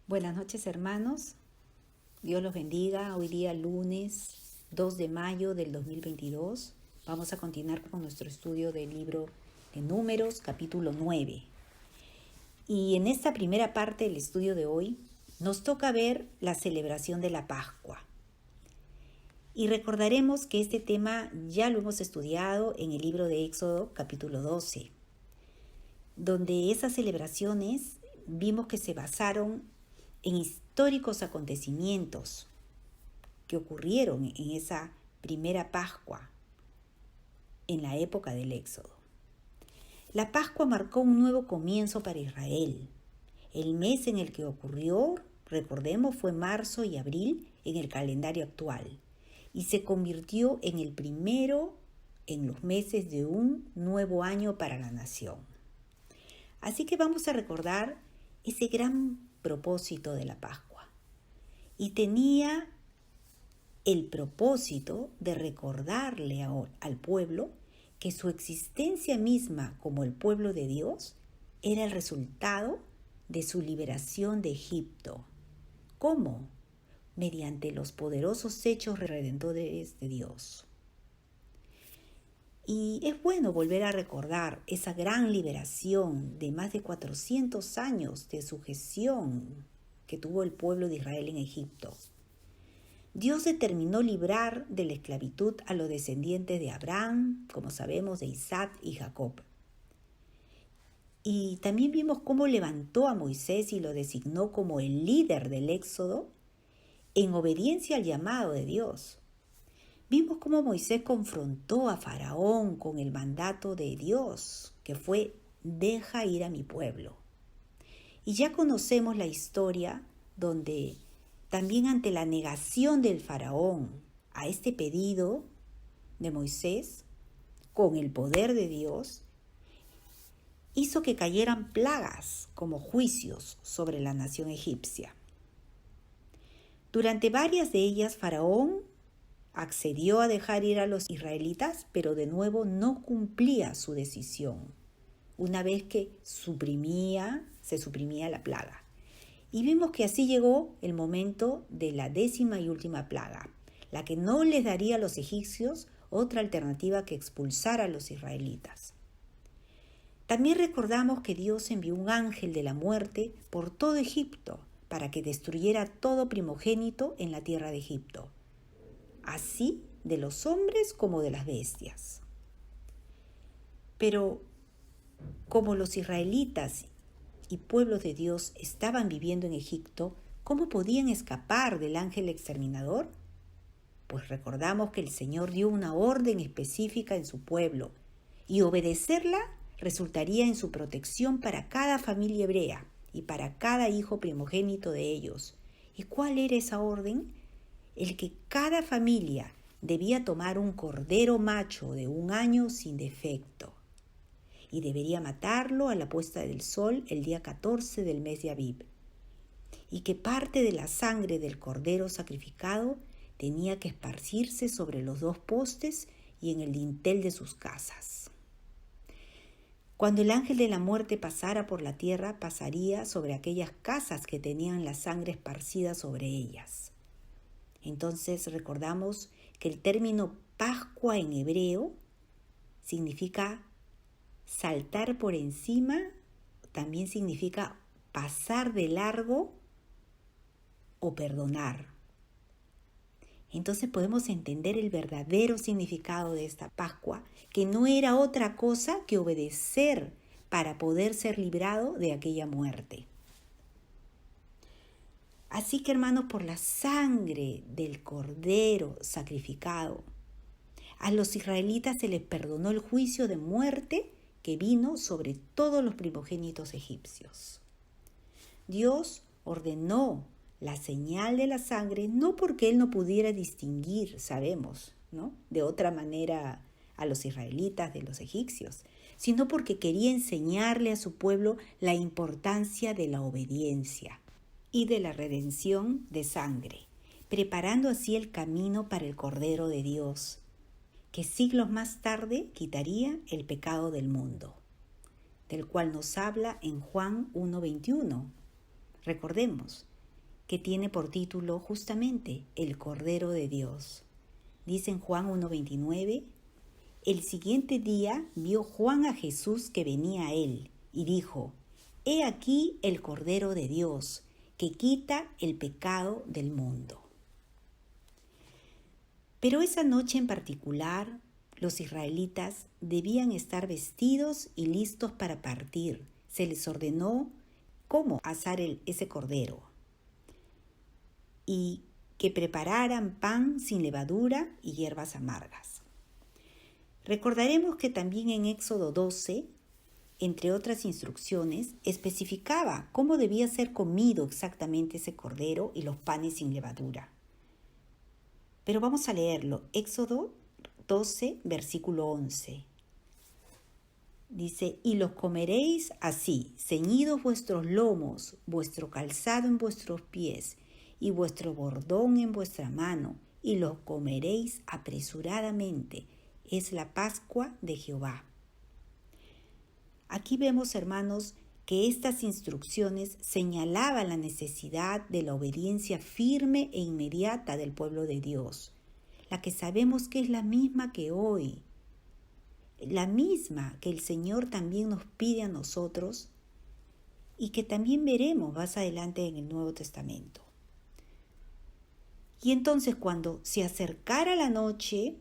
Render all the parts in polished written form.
Buenas noches, hermanos. Dios los bendiga. Hoy día lunes 2 de mayo del 2022. Vamos a continuar con nuestro estudio del libro de Números, capítulo 9. Y en esta primera parte del estudio de hoy nos toca ver la celebración de la Pascua. Y recordaremos que este tema ya lo hemos estudiado en el libro de Éxodo, capítulo 12, donde esas celebraciones vimos que se basaron en históricos acontecimientos que ocurrieron en esa primera Pascua, en la época del Éxodo. La Pascua marcó un nuevo comienzo para Israel. El mes en el que ocurrió, recordemos, fue marzo y abril en el calendario actual y se convirtió en el primero en los meses de un nuevo año para la nación. Así que vamos a recordar ese gran propósito de la Pascua. Y tenía el propósito de recordarle al pueblo que su existencia misma como el pueblo de Dios era el resultado de su liberación de Egipto. ¿Cómo? Mediante los poderosos hechos redentores de Dios. Y es bueno volver a recordar esa gran liberación de más de 400 años de sujeción que tuvo el pueblo de Israel en Egipto. Dios determinó librar de la esclavitud a los descendientes de Abraham, como sabemos, de Isaac y Jacob. Y también vimos cómo levantó a Moisés y lo designó como el líder del Éxodo en obediencia al llamado de Dios. Vimos cómo Moisés confrontó a Faraón con el mandato de Dios, que fue: deja ir a mi pueblo. Y ya conocemos la historia donde también ante la negación del Faraón a este pedido de Moisés, con el poder de Dios, hizo que cayeran plagas como juicios sobre la nación egipcia. Durante varias de ellas, Faraón accedió a dejar ir a los israelitas, pero de nuevo no cumplía su decisión, una vez que se suprimía la plaga. Y vimos que así llegó el momento de la 10ª y última plaga, la que no les daría a los egipcios otra alternativa que expulsar a los israelitas. También recordamos que Dios envió un ángel de la muerte por todo Egipto para que destruyera todo primogénito en la tierra de Egipto, así de los hombres como de las bestias. Pero como los israelitas y pueblos de Dios estaban viviendo en Egipto, ¿cómo podían escapar del ángel exterminador? Pues recordamos que el Señor dio una orden específica en su pueblo, y obedecerla resultaría en su protección para cada familia hebrea y para cada hijo primogénito de ellos. ¿Y cuál era esa orden? El que cada familia debía tomar un cordero macho de 1 año sin defecto y debería matarlo a la puesta del sol el día 14 del mes de Abib, y que parte de la sangre del cordero sacrificado tenía que esparcirse sobre los 2 postes y en el dintel de sus casas. Cuando el ángel de la muerte pasara por la tierra, pasaría sobre aquellas casas que tenían la sangre esparcida sobre ellas. Entonces recordamos que el término Pascua en hebreo significa saltar por encima, también significa pasar de largo o perdonar. Entonces podemos entender el verdadero significado de esta Pascua, que no era otra cosa que obedecer para poder ser librado de aquella muerte. Así que, hermanos, por la sangre del cordero sacrificado, a los israelitas se les perdonó el juicio de muerte que vino sobre todos los primogénitos egipcios. Dios ordenó la señal de la sangre no porque Él no pudiera distinguir, sabemos, ¿no?, de otra manera a los israelitas de los egipcios, sino porque quería enseñarle a su pueblo la importancia de la obediencia y de la redención de sangre, preparando así el camino para el Cordero de Dios, que siglos más tarde quitaría el pecado del mundo, del cual nos habla en Juan 1:21. Recordemos, que tiene por título justamente El Cordero de Dios. Dice en Juan 1:29, el siguiente día vio Juan a Jesús que venía a él y dijo, He aquí el Cordero de Dios, que quita el pecado del mundo. Pero esa noche en particular, los israelitas debían estar vestidos y listos para partir. Se les ordenó cómo asar ese cordero y que prepararan pan sin levadura y hierbas amargas. Recordaremos que también en Éxodo 12, entre otras instrucciones, especificaba cómo debía ser comido exactamente ese cordero y los panes sin levadura. Pero vamos a leerlo. Éxodo 12, versículo 11. Dice, y los comeréis así, ceñidos vuestros lomos, vuestro calzado en vuestros pies, y vuestro bordón en vuestra mano, y los comeréis apresuradamente. Es la Pascua de Jehová. Aquí vemos, hermanos, que estas instrucciones señalaban la necesidad de la obediencia firme e inmediata del pueblo de Dios, la que sabemos que es la misma que hoy, la misma que el Señor también nos pide a nosotros y que también veremos más adelante en el Nuevo Testamento. Y entonces cuando se acercara la noche,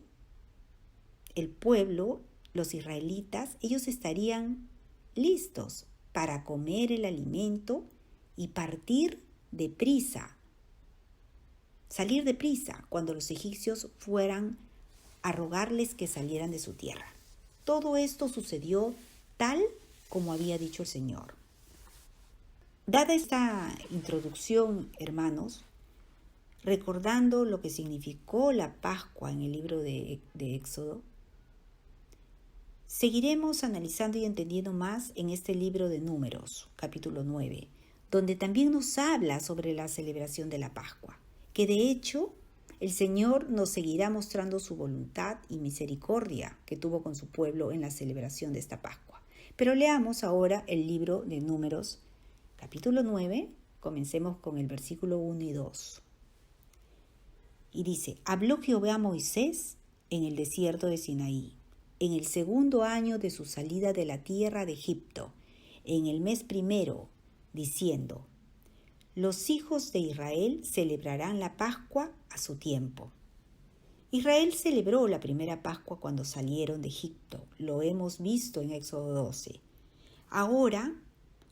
el pueblo, los israelitas, ellos estarían listos para comer el alimento y partir deprisa, salir deprisa cuando los egipcios fueran a rogarles que salieran de su tierra. Todo esto sucedió tal como había dicho el Señor. Dada esta introducción, hermanos, recordando lo que significó la Pascua en el libro de Éxodo, seguiremos analizando y entendiendo más en este libro de Números, capítulo 9, donde también nos habla sobre la celebración de la Pascua, que de hecho el Señor nos seguirá mostrando su voluntad y misericordia que tuvo con su pueblo en la celebración de esta Pascua. Pero leamos ahora el libro de Números, capítulo 9, comencemos con el versículo 1 y 2. Y dice, habló Jehová a Moisés en el desierto de Sinaí, en el segundo año de su salida de la tierra de Egipto, en el mes primero, diciendo, los hijos de Israel celebrarán la Pascua a su tiempo. Israel celebró la primera Pascua cuando salieron de Egipto. Lo hemos visto en Éxodo 12. Ahora,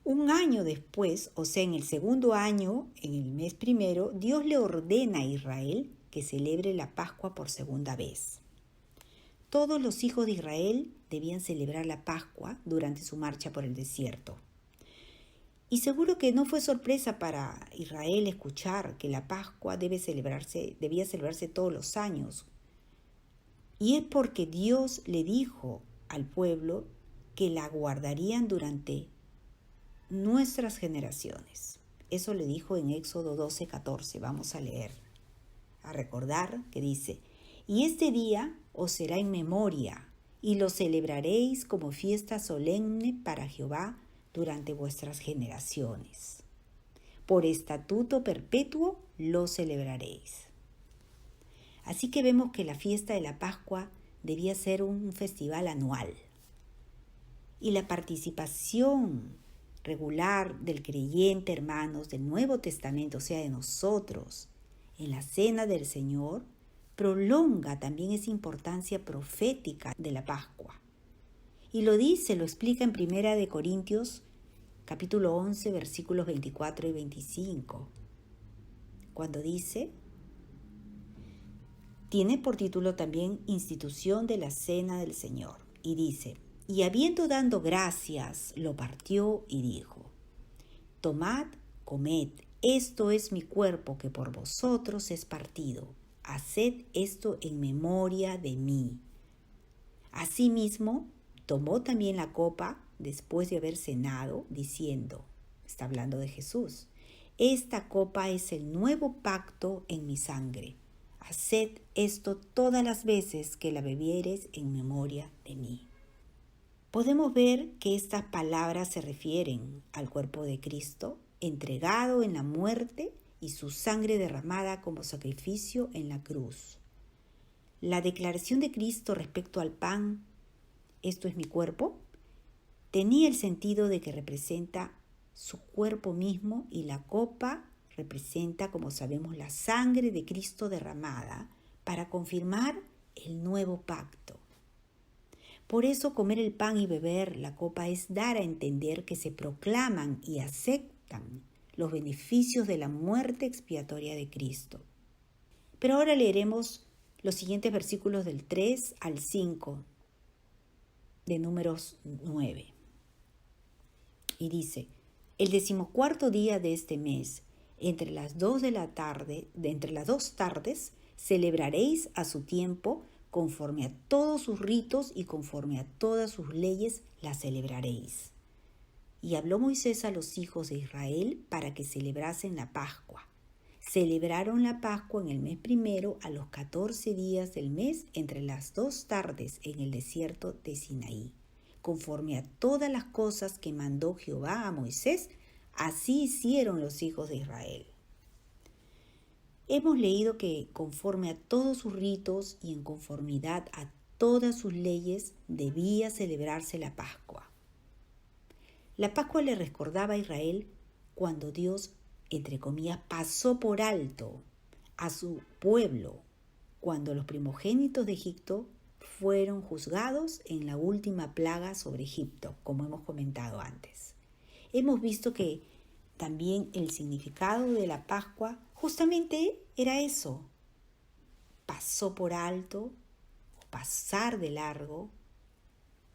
un año después, o sea, en el segundo año, en el mes primero, Dios le ordena a Israel que celebre la Pascua por segunda vez. Todos los hijos de Israel debían celebrar la Pascua durante su marcha por el desierto. Y seguro que no fue sorpresa para Israel escuchar que la Pascua debía celebrarse todos los años. Y es porque Dios le dijo al pueblo que la guardarían durante nuestras generaciones. Eso le dijo en Éxodo 12:14. Vamos a leer, a recordar que dice, y este día os será en memoria, y lo celebraréis como fiesta solemne para Jehová durante vuestras generaciones. Por estatuto perpetuo lo celebraréis. Así que vemos que la fiesta de la Pascua debía ser un festival anual. Y la participación regular del creyente, hermanos, del Nuevo Testamento, o sea, de nosotros, en la cena del Señor, prolonga también esa importancia profética de la Pascua. Y lo explica en 1 Corintios, capítulo 11, versículos 24 y 25, cuando dice, tiene por título también Institución de la Cena del Señor, y dice, y habiendo dado gracias, lo partió y dijo, tomad, comed, esto es mi cuerpo que por vosotros es partido, haced esto en memoria de mí. Asimismo, tomó también la copa después de haber cenado, diciendo, está hablando de Jesús, esta copa es el nuevo pacto en mi sangre. Haced esto todas las veces que la bebiereis en memoria de mí. Podemos ver que estas palabras se refieren al cuerpo de Cristo, entregado en la muerte y su sangre derramada como sacrificio en la cruz. La declaración de Cristo respecto al pan, esto es mi cuerpo, tenía el sentido de que representa su cuerpo mismo y la copa representa, como sabemos, la sangre de Cristo derramada para confirmar el nuevo pacto. Por eso comer el pan y beber la copa es dar a entender que se proclaman y aceptan los beneficios de la muerte expiatoria de Cristo. Pero ahora leeremos los siguientes versículos del 3 al 5 de Números 9. Y dice: el 14º día de este mes, entre las 2 tardes, celebraréis a su tiempo, conforme a todos sus ritos y conforme a todas sus leyes la celebraréis. Y habló Moisés a los hijos de Israel para que celebrasen la Pascua. Celebraron la Pascua en el mes primero, a los 14 días del mes, entre las 2 tardes, en el desierto de Sinaí. Conforme a todas las cosas que mandó Jehová a Moisés, así hicieron los hijos de Israel. Hemos leído que conforme a todos sus ritos y en conformidad a todas sus leyes debía celebrarse la Pascua. La Pascua le recordaba a Israel cuando Dios, entre comillas, pasó por alto a su pueblo, cuando los primogénitos de Egipto fueron juzgados en la última plaga sobre Egipto, como hemos comentado antes. Hemos visto que también el significado de la Pascua justamente era eso: pasó por alto, pasar de largo,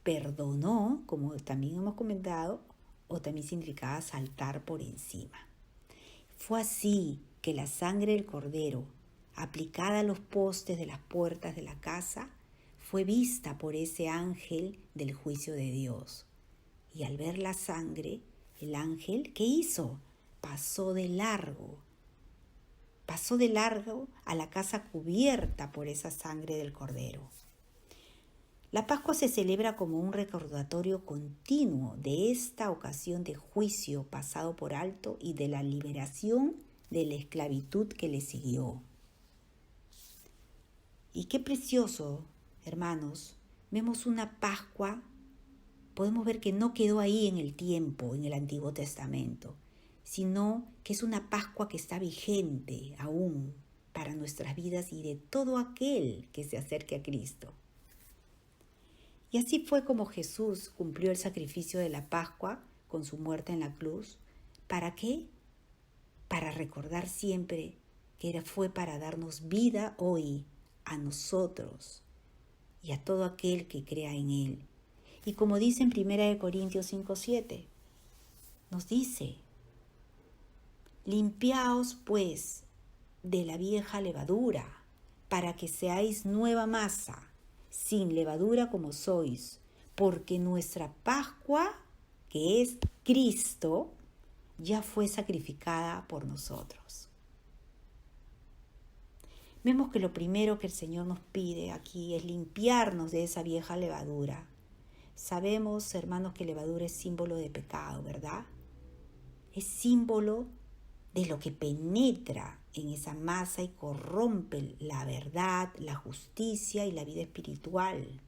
perdonó, como también hemos comentado, o también significaba saltar por encima. Fue así que la sangre del cordero, aplicada a los postes de las puertas de la casa, fue vista por ese ángel del juicio de Dios. Y al ver la sangre, el ángel, ¿qué hizo? Pasó de largo a la casa cubierta por esa sangre del cordero. La Pascua se celebra como un recordatorio continuo de esta ocasión de juicio pasado por alto y de la liberación de la esclavitud que le siguió. Y qué precioso, hermanos, vemos una Pascua, podemos ver que no quedó ahí en el tiempo, en el Antiguo Testamento, sino que es una Pascua que está vigente aún para nuestras vidas y de todo aquel que se acerque a Cristo. Y así fue como Jesús cumplió el sacrificio de la Pascua con su muerte en la cruz. ¿Para qué? Para recordar siempre que fue para darnos vida hoy a nosotros y a todo aquel que crea en Él. Y como dice en 1 Corintios 5:7, nos dice: limpiaos pues de la vieja levadura, para que seáis nueva masa, sin levadura como sois, porque nuestra Pascua, que es Cristo, ya fue sacrificada por nosotros. Vemos que lo primero que el Señor nos pide aquí es limpiarnos de esa vieja levadura. Sabemos, hermanos, que levadura es símbolo de pecado, ¿verdad? Es símbolo de lo que penetra en esa masa y corrompe la verdad, la justicia y la vida espiritual.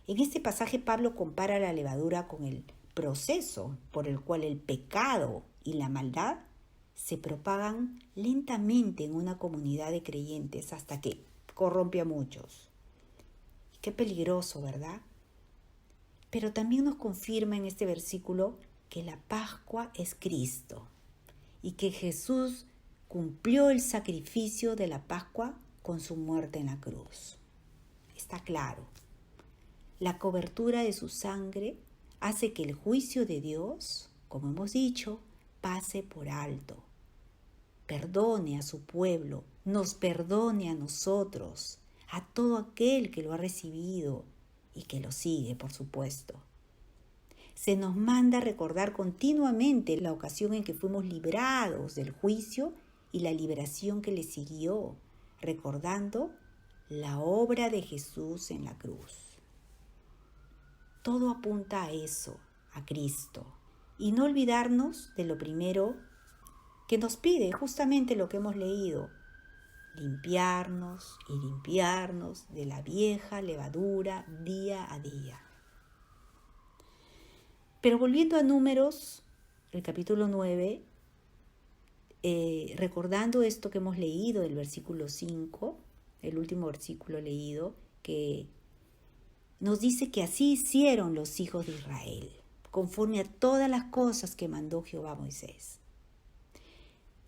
En este pasaje Pablo compara la levadura con el proceso por el cual el pecado y la maldad se propagan lentamente en una comunidad de creyentes hasta que corrompe a muchos. Qué peligroso, ¿verdad? Pero también nos confirma en este versículo que la Pascua es Cristo y que Jesús cumplió el sacrificio de la Pascua con su muerte en la cruz. Está claro. La cobertura de su sangre hace que el juicio de Dios, como hemos dicho, pase por alto. Perdone a su pueblo, nos perdone a nosotros, a todo aquel que lo ha recibido y que lo sigue, por supuesto. Se nos manda recordar continuamente la ocasión en que fuimos librados del juicio y la liberación que le siguió, recordando la obra de Jesús en la cruz. Todo apunta a eso, a Cristo. Y no olvidarnos de lo primero que nos pide justamente lo que hemos leído: limpiarnos y limpiarnos de la vieja levadura día a día. Pero volviendo a Números, el capítulo 9, recordando esto que hemos leído del versículo 5, el último versículo leído, que nos dice que así hicieron los hijos de Israel, conforme a todas las cosas que mandó Jehová a Moisés.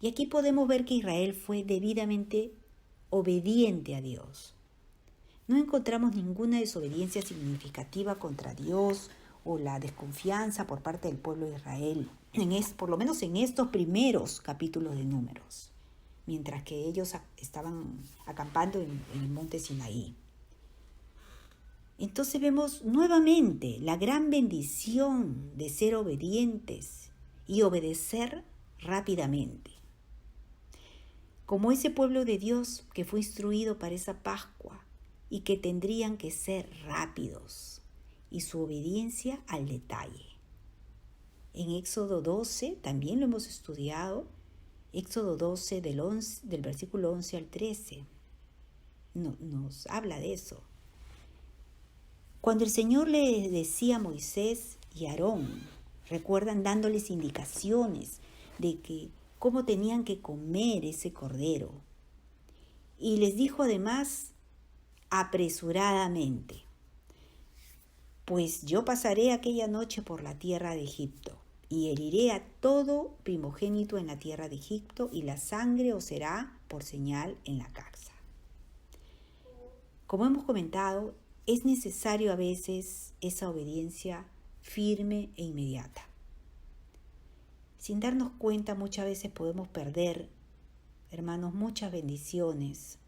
Y aquí podemos ver que Israel fue debidamente obediente a Dios. No encontramos ninguna desobediencia significativa contra Dios o la desconfianza por parte del pueblo de Israel, por lo menos en estos primeros capítulos de Números, mientras que ellos estaban acampando en el monte Sinaí. Entonces vemos nuevamente la gran bendición de ser obedientes y obedecer rápidamente. Como ese pueblo de Dios que fue instruido para esa Pascua y que tendrían que ser rápidos y su obediencia al detalle. En Éxodo 12, también lo hemos estudiado, Éxodo 12 del versículo 11 al 13, nos habla de eso. Cuando el Señor le decía a Moisés y a Aarón, recuerdan, dándoles indicaciones de que cómo tenían que comer ese cordero. Y les dijo además apresuradamente: pues yo pasaré aquella noche por la tierra de Egipto, y heriré a todo primogénito en la tierra de Egipto, y la sangre os será por señal en la casa. Como hemos comentado, es necesario a veces esa obediencia firme e inmediata. Sin darnos cuenta, muchas veces podemos perder, hermanos, muchas bendiciones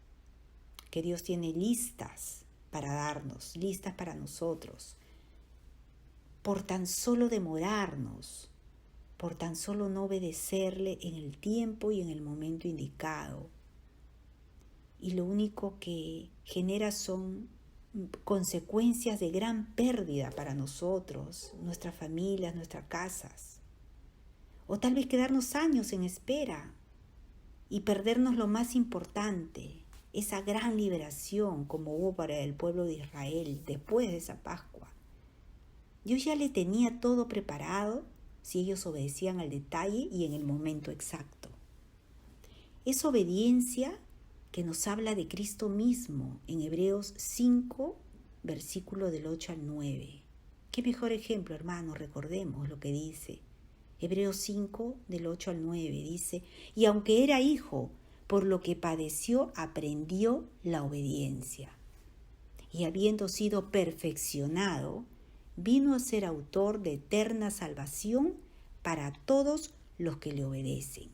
que Dios tiene listas para darnos, listas para nosotros, por tan solo demorarnos, por tan solo no obedecerle en el tiempo y en el momento indicado. Y lo único que genera son consecuencias de gran pérdida para nosotros, nuestras familias, nuestras casas. O tal vez quedarnos años en espera y perdernos lo más importante, esa gran liberación como hubo para el pueblo de Israel después de esa Pascua. Dios ya le tenía todo preparado si ellos obedecían al detalle y en el momento exacto. Es obediencia que nos habla de Cristo mismo en Hebreos 5, versículo del 8 al 9. Qué mejor ejemplo, hermanos, recordemos lo que dice. Hebreos 5, del 8 al 9, dice: y aunque era hijo, por lo que padeció, aprendió la obediencia. Y habiendo sido perfeccionado, vino a ser autor de eterna salvación para todos los que le obedecen.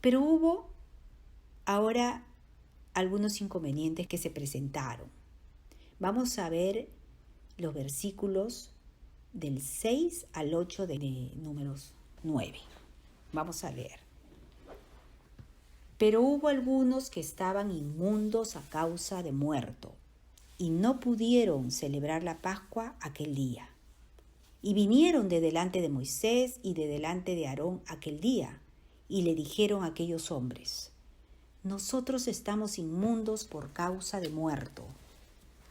Pero hubo ahora algunos inconvenientes que se presentaron. Vamos a ver los versículos del 6 al 8 de Números 9. Vamos a leer. Pero hubo algunos que estaban inmundos a causa de muerto, y no pudieron celebrar la Pascua aquel día. Y vinieron de delante de Moisés y de delante de Aarón aquel día, y le dijeron a aquellos hombres: nosotros estamos inmundos por causa de muerto.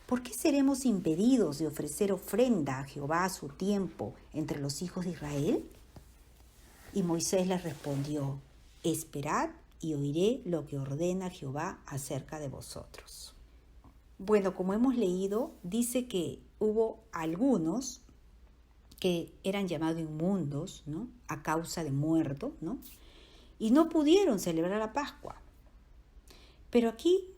¿Por qué seremos impedidos de ofrecer ofrenda a Jehová a su tiempo entre los hijos de Israel? Y Moisés les respondió: esperad y oiré lo que ordena Jehová acerca de vosotros. Bueno, como hemos leído, dice que hubo algunos que eran llamados inmundos, ¿no?, a causa de muerto, ¿no?, y no pudieron celebrar la Pascua. Pero aquí,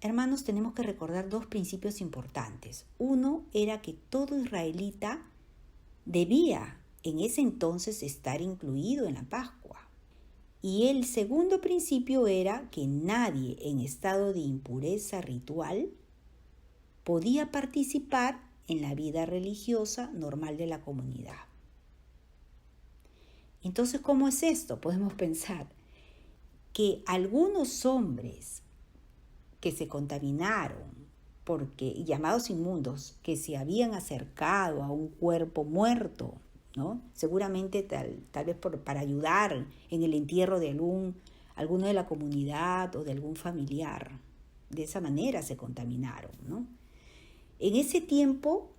hermanos, tenemos que recordar dos principios importantes. Uno era que todo israelita debía en ese entonces estar incluido en la Pascua. Y el segundo principio era que nadie en estado de impureza ritual podía participar en la vida religiosa normal de la comunidad. Entonces, ¿cómo es esto? Podemos pensar que algunos hombres que se contaminaron, llamados inmundos, que se habían acercado a un cuerpo muerto, ¿no? Seguramente tal vez para ayudar en el entierro de alguno de la comunidad o de algún familiar. De esa manera se contaminaron, ¿no? En ese tiempo,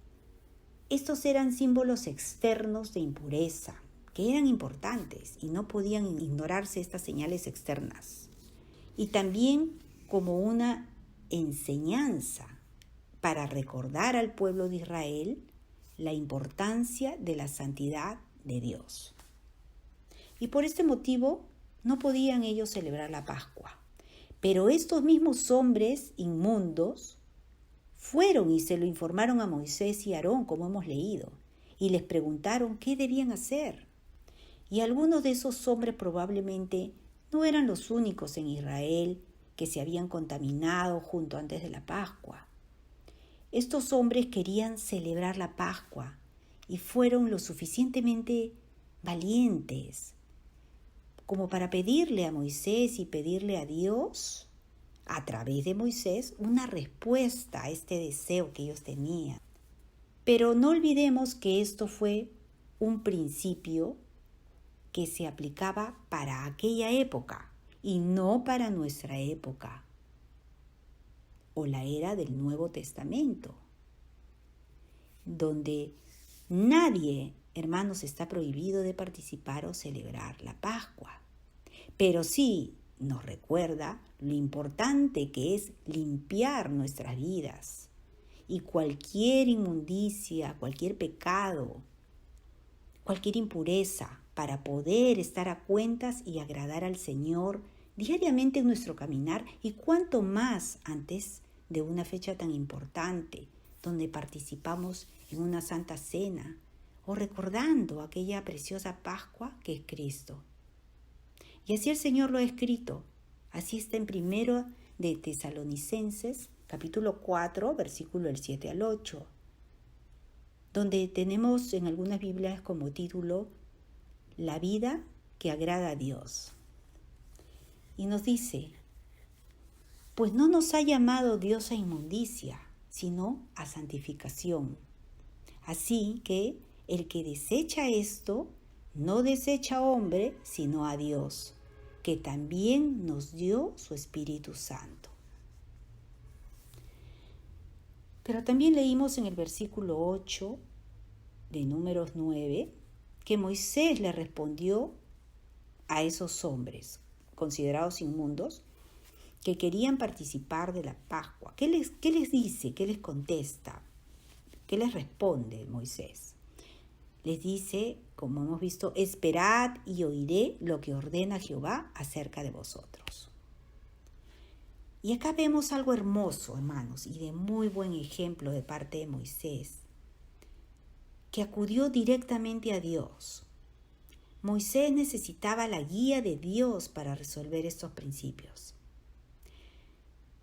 estos eran símbolos externos de impureza, que eran importantes y no podían ignorarse estas señales externas. Y también como una enseñanza para recordar al pueblo de Israel la importancia de la santidad de Dios. Y por este motivo no podían ellos celebrar la Pascua. Pero estos mismos hombres inmundos fueron y se lo informaron a Moisés y Aarón, como hemos leído, y les preguntaron qué debían hacer. Y algunos de esos hombres probablemente no eran los únicos en Israel que se habían contaminado junto antes de la Pascua. Estos hombres querían celebrar la Pascua y fueron lo suficientemente valientes como para pedirle a Moisés y pedirle a Dios, a través de Moisés, una respuesta a este deseo que ellos tenían. Pero no olvidemos que esto fue un principio que se aplicaba para aquella época y no para nuestra época o la era del Nuevo Testamento, donde nadie, hermanos, está prohibido de participar o celebrar la Pascua. Pero sí nos recuerda lo importante que es limpiar nuestras vidas y cualquier inmundicia, cualquier pecado, cualquier impureza, para poder estar a cuentas y agradar al Señor diariamente en nuestro caminar, y cuanto más antes de una fecha tan importante donde participamos en una santa cena o recordando aquella preciosa Pascua que es Cristo. Y así el Señor lo ha escrito. Así está en 1 de Tesalonicenses, capítulo 4, versículo del 7 al 8, donde tenemos en algunas Biblias como título La vida que agrada a Dios. Y nos dice, pues no nos ha llamado Dios a inmundicia, sino a santificación. Así que el que desecha esto, no desecha a hombre, sino a Dios, que también nos dio su Espíritu Santo. Pero también leímos en el versículo 8 de Números 9 que Moisés le respondió a esos hombres considerados inmundos que querían participar de la Pascua. ¿Qué les dice? ¿Qué les contesta? ¿Qué les responde Moisés? Les dice, como hemos visto, esperad y oiré lo que ordena Jehová acerca de vosotros. Y acá vemos algo hermoso, hermanos, y de muy buen ejemplo de parte de Moisés, que acudió directamente a Dios. Moisés necesitaba la guía de Dios para resolver estos principios.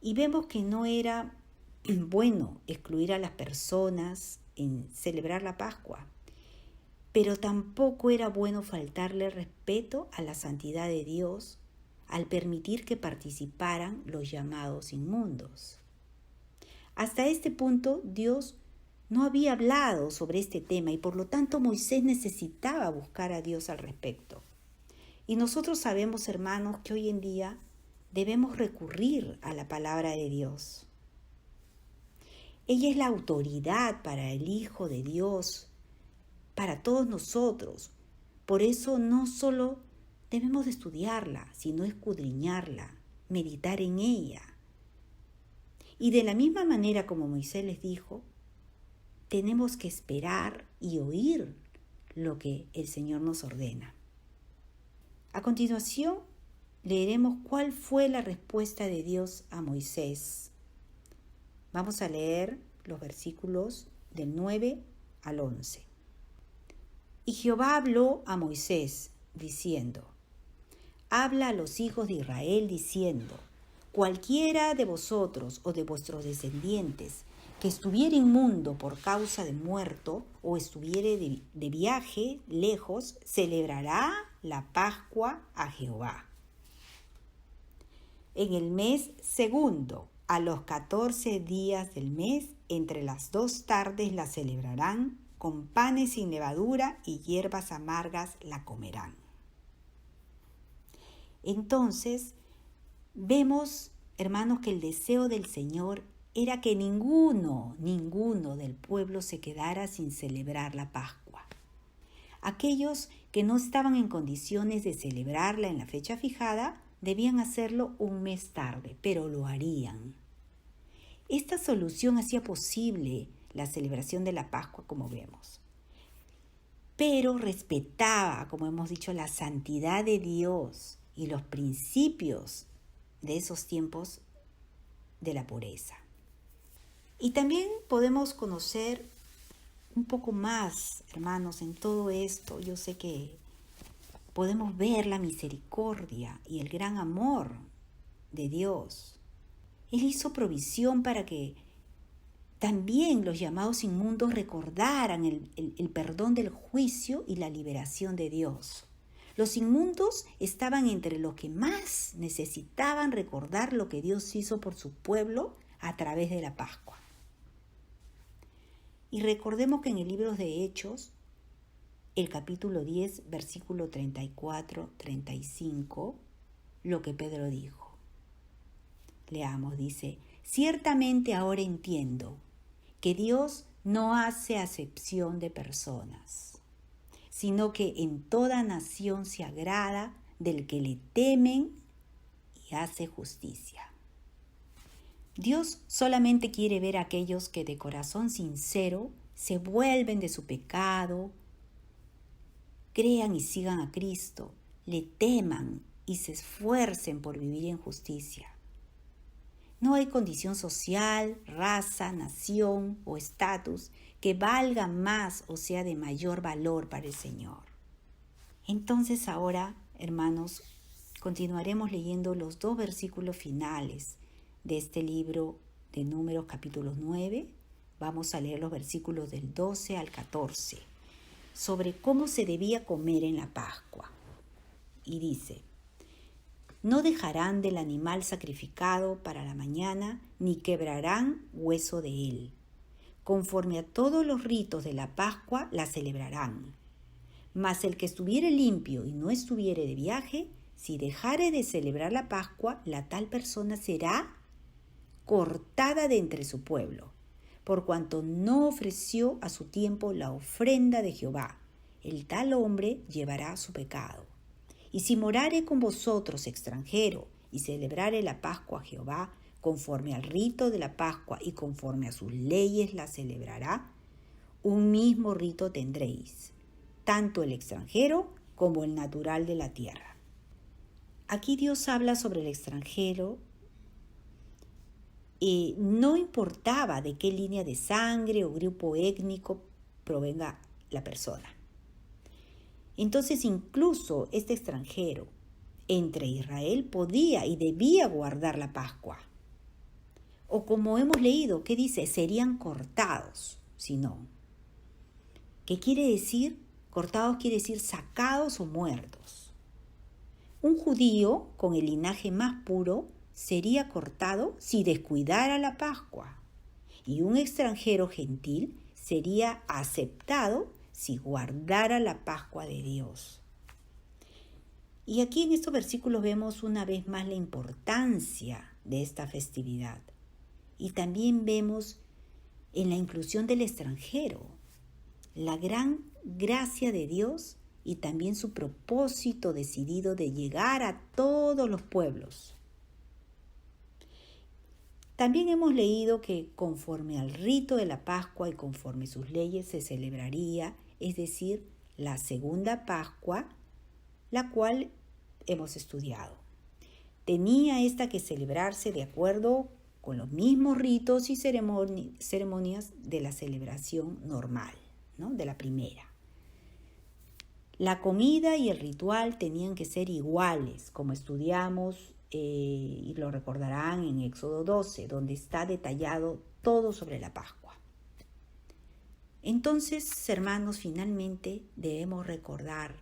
Y vemos que no era bueno excluir a las personas en celebrar la Pascua, pero tampoco era bueno faltarle respeto a la santidad de Dios al permitir que participaran los llamados inmundos. Hasta este punto Dios no había hablado sobre este tema y por lo tanto Moisés necesitaba buscar a Dios al respecto. Y nosotros sabemos, hermanos, que hoy en día debemos recurrir a la palabra de Dios. Ella es la autoridad para el Hijo de Dios, para todos nosotros. Por eso no solo debemos de estudiarla, sino escudriñarla, meditar en ella. Y de la misma manera como Moisés les dijo, tenemos que esperar y oír lo que el Señor nos ordena. A continuación, leeremos cuál fue la respuesta de Dios a Moisés. Vamos a leer los versículos del 9 al 11. Y Jehová habló a Moisés, diciendo, habla a los hijos de Israel, diciendo, cualquiera de vosotros o de vuestros descendientes que estuviere inmundo por causa de muerto o estuviere de viaje lejos, celebrará la Pascua a Jehová. En el mes segundo, a los 14 días del mes, entre las 2 tardes la celebrarán con panes sin levadura y hierbas amargas la comerán. Entonces, vemos, hermanos, que el deseo del Señor era que ninguno del pueblo se quedara sin celebrar la Pascua. Aquellos que no estaban en condiciones de celebrarla en la fecha fijada, debían hacerlo un mes tarde, pero lo harían. Esta solución hacía posible la celebración de la Pascua, como vemos, pero respetaba, como hemos dicho, la santidad de Dios y los principios de esos tiempos de la pureza. Y también podemos conocer un poco más, hermanos, en todo esto. Yo sé que podemos ver la misericordia y el gran amor de Dios. Él hizo provisión para que también los llamados inmundos recordaran el perdón del juicio y la liberación de Dios. Los inmundos estaban entre los que más necesitaban recordar lo que Dios hizo por su pueblo a través de la Pascua. Y recordemos que en el libro de Hechos, el capítulo 10, versículo 34-35, lo que Pedro dijo. Leamos, dice: ciertamente ahora entiendo que Dios no hace acepción de personas, sino que en toda nación se agrada del que le temen y hace justicia. Dios solamente quiere ver a aquellos que de corazón sincero se vuelven de su pecado, crean y sigan a Cristo, le teman y se esfuercen por vivir en justicia. No hay condición social, raza, nación o estatus que valga más o sea de mayor valor para el Señor. Entonces ahora, hermanos, continuaremos leyendo los 2 versículos finales de este libro de Números capítulo 9. Vamos a leer los versículos del 12 al 14 sobre cómo se debía comer en la Pascua. Y dice: no dejarán del animal sacrificado para la mañana, ni quebrarán hueso de él. Conforme a todos los ritos de la Pascua la celebrarán. Mas el que estuviere limpio y no estuviere de viaje, si dejare de celebrar la Pascua, la tal persona será cortada de entre su pueblo, por cuanto no ofreció a su tiempo la ofrenda de Jehová. El tal hombre llevará su pecado. Y si morare con vosotros extranjero y celebrare la Pascua a Jehová, conforme al rito de la Pascua y conforme a sus leyes la celebrará, un mismo rito tendréis, tanto el extranjero como el natural de la tierra. Aquí Dios habla sobre el extranjero y no importaba de qué línea de sangre o grupo étnico provenga la persona. Entonces incluso este extranjero entre Israel podía y debía guardar la Pascua. O como hemos leído, ¿qué dice? Serían cortados, si no. ¿Qué quiere decir? Cortados quiere decir sacados o muertos. Un judío con el linaje más puro sería cortado si descuidara la Pascua. Y un extranjero gentil sería aceptado si guardara la Pascua de Dios. Y aquí en estos versículos vemos una vez más la importancia de esta festividad. Y también vemos en la inclusión del extranjero la gran gracia de Dios y también su propósito decidido de llegar a todos los pueblos. También hemos leído que conforme al rito de la Pascua y conforme sus leyes se celebraría, es decir, la segunda Pascua, la cual hemos estudiado. Tenía esta que celebrarse de acuerdo con los mismos ritos y ceremonias de la celebración normal, ¿no? De la primera. La comida y el ritual tenían que ser iguales, como estudiamos y lo recordarán en Éxodo 12, donde está detallado todo sobre la Pascua. Entonces, hermanos, finalmente debemos recordar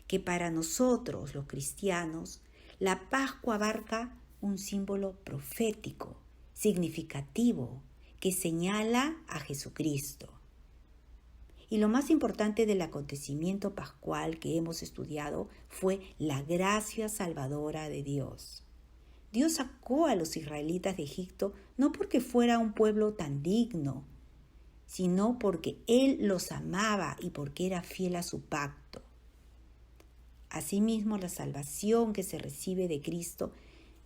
que para nosotros, los cristianos, la Pascua abarca un símbolo profético, significativo, que señala a Jesucristo. Y lo más importante del acontecimiento pascual que hemos estudiado fue la gracia salvadora de Dios. Dios sacó a los israelitas de Egipto no porque fuera un pueblo tan digno, sino porque Él los amaba y porque era fiel a su pacto. Asimismo, la salvación que se recibe de Cristo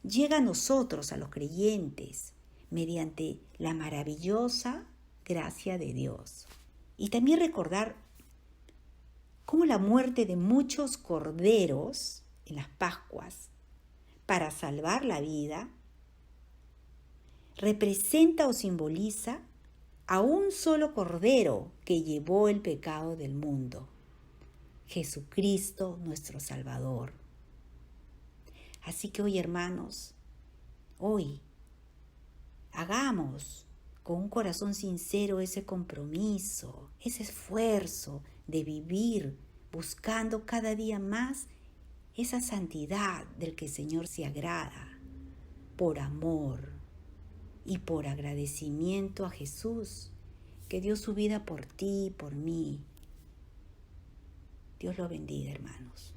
llega a nosotros, a los creyentes, mediante la maravillosa gracia de Dios. Y también recordar cómo la muerte de muchos corderos en las Pascuas para salvar la vida representa o simboliza a un solo cordero que llevó el pecado del mundo, Jesucristo nuestro Salvador. Así que hoy, hermanos, hoy hagamos con un corazón sincero ese compromiso, ese esfuerzo de vivir buscando cada día más esa santidad del que el Señor se agrada, por amor y por agradecimiento a Jesús, que dio su vida por ti y por mí. Dios lo bendiga, hermanos.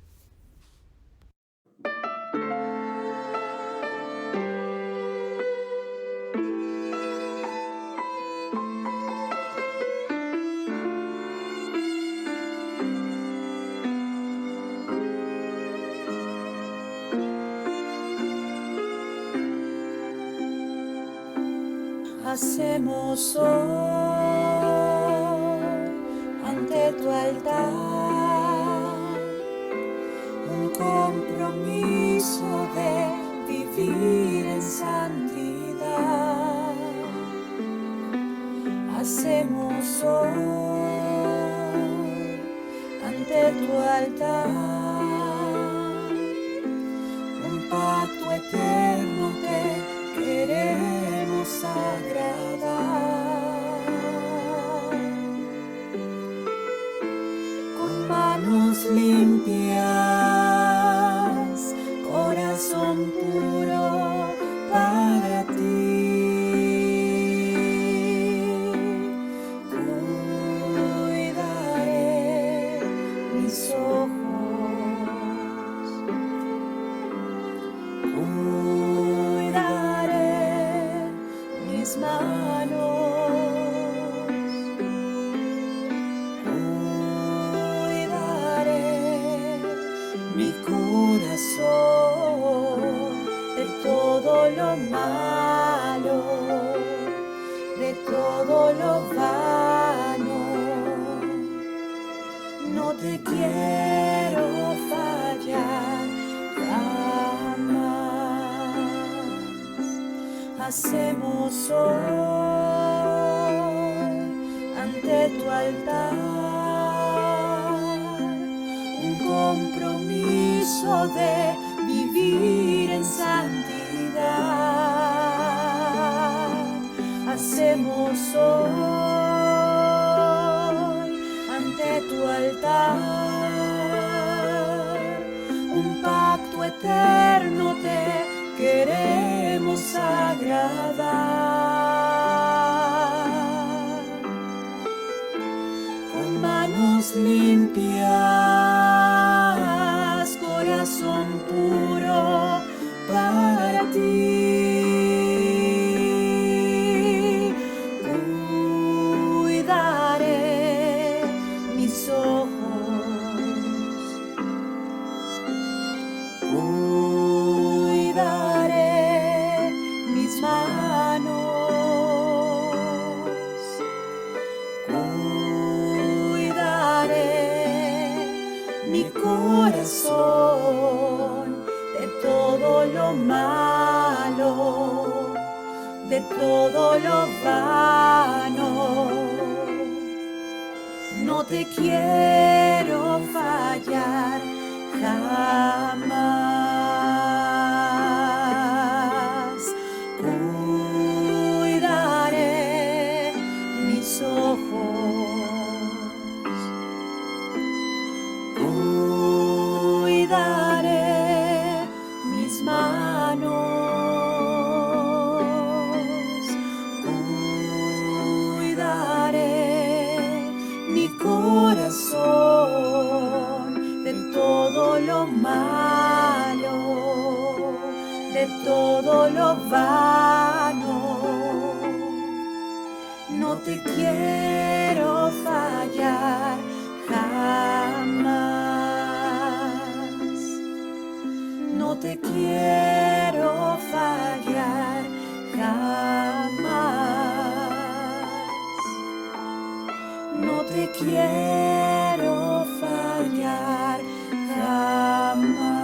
Hacemos hoy ante tu altar un compromiso de vivir en santidad. Hacemos hoy ante tu altar un pacto eterno que queremos agradar. Con manos limpias, corazón puro para ti. Cuidaré mis ojos, mis manos, cuidaré mi corazón de todo lo malo, de todo lo vano. No te quiero fallar jamás. Hacemos hoy ante tu altar un compromiso de vivir en santidad. Hacemos hoy ante tu altar un pacto eterno te queremos agradar. Con manos limpias, corazón puro para ti. Cuidaré mis ojos, cuidaré mis manos, cuidaré mi corazón de todo lo malo, de todo lo vano. No te quiero fallar jamás. Cuidaré mis ojos, cuidaré mis manos, cuidaré mi corazón vano. No te quiero fallar jamás. No te quiero fallar jamás. No te quiero fallar jamás.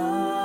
cielo.